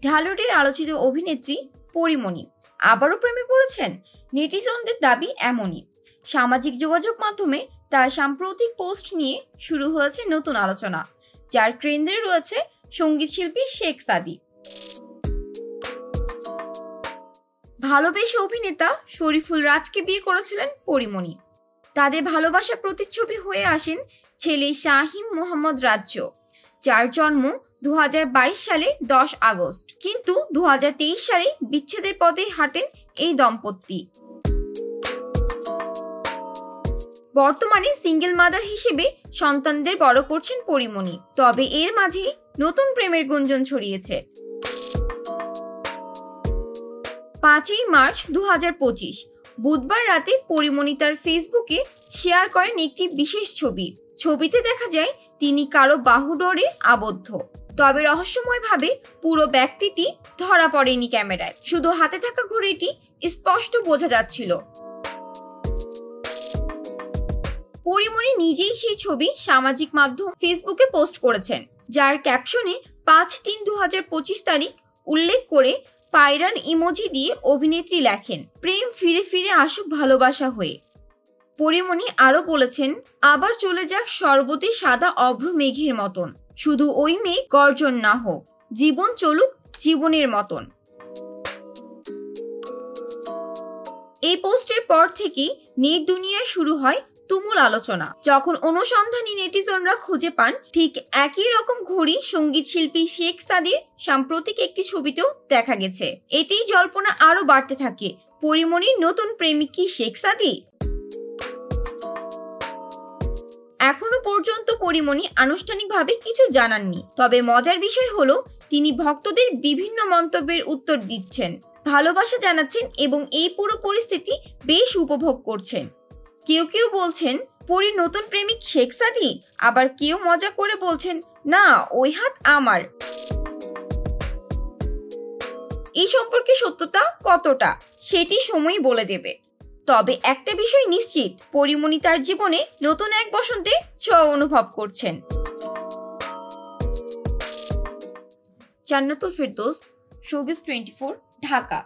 ঢালিউডের আলোচিত অভিনেত্রী পরীমণি আবারও প্রেমে পড়েছেন। নেটিজনদের দাবি এমনই। সামাজিক যোগাযোগ মাধ্যমে তার সাম্প্রতিক পোস্ট নিয়ে শুরু হয়েছে নতুন আলোচনা, যার কেন্দ্রে রয়েছে সঙ্গীত শিল্পী শেখ সাদী। ভালোবেসে অভিনেতা শরীফুল রাজকে বিয়ে করেছিলেন পরীমণি। তাদের ভালোবাসার প্রতিচ্ছবি হয়ে আসেন ছেলে শাহিম মোহাম্মদ রাজ্য, যার জন্ম 2022 সালে 10 আগস্ট। কিন্তু 2023 সালে বিচ্ছেদের পথে হাঁটেন এই দম্পতি। বর্তমানে সিঙ্গেল মাদার হিসেবে সন্তানদের বড় করছেন পরীমণি। তবে এর মাঝে নতুন প্রেমের গুঞ্জন ছড়িয়েছে। 5ই মার্চ 2025 বুধবার রাতে পরীমণি তার ফেসবুকে শেয়ার করেন একটি বিশেষ ছবি। ছবিতে দেখা যায় তিনি কালো বাহুডোরে আবদ্ধ। তবে রহস্যময়ভাবে পুরো ব্যক্তিটি ধরা পড়েনি ক্যামেরায়, শুধু হাতে থাকা ঘড়িটি স্পষ্ট বোঝা যাচ্ছিল। পরীমণি নিজেই সেই ছবি সামাজিক মাধ্যম ফেসবুকে পোস্ট করেছেন, যার ক্যাপশনে 5/3/2025 তারিখ উল্লেখ করে পায়রান ইমোজি দিয়ে অভিনেত্রী লেখেন, প্রেম ফিরে ফিরে আসুক ভালোবাসা হয়ে। পরীমণি আরো বলেছেন, আবার চলে যাক সর্বতে সাদা অভ্র মেঘের মতন, শুধু ওই মেঘ গর্জন না হোক, জীবন চলুক জীবনের মতন। এই পোস্টের পর থেকেই নেট দুনিয়ায় শুরু হয় তুমুল আলোচনা। যখন অনুসন্ধানী নেটিজনরা খুঁজে পান ঠিক একই রকম ঘড়ি সঙ্গীত শিল্পী শেখ সাদীর সাম্প্রতিক একটি ছবিতেও দেখা গেছে। এতেই জল্পনা আরো বাড়তে থাকে, পরীমণির নতুন প্রেমিক কি শেখ সাদী? এখনো পর্যন্ত পরীমণি আনুষ্ঠানিকভাবে কিছু জানাননি। তবে মজার বিষয় হলো, তিনি ভক্তদের বিভিন্ন মন্তব্যের উত্তর দিচ্ছেন, ভালোবাসা জানাচ্ছেন এবং এই পুরো পরিস্থিতি বেশ উপভোগ করছেন। কেউ কেউ বলছেন পরীর নতুন প্রেমিক শেখ সাদী, আবার কেউ মজা করে বলছেন না ওই হাত আমার। এই সম্পর্কে সত্যতা কতটা সেটি সময় বলে দেবে। তবে একটা বিষয় নিশ্চিত, পরীমণি তার জীবনে নতুন এক বসন্তে ছোঁয়া অনুভব করছেন। জান্নাতুল ফেরদৌস, শোবিজ 24, ঢাকা।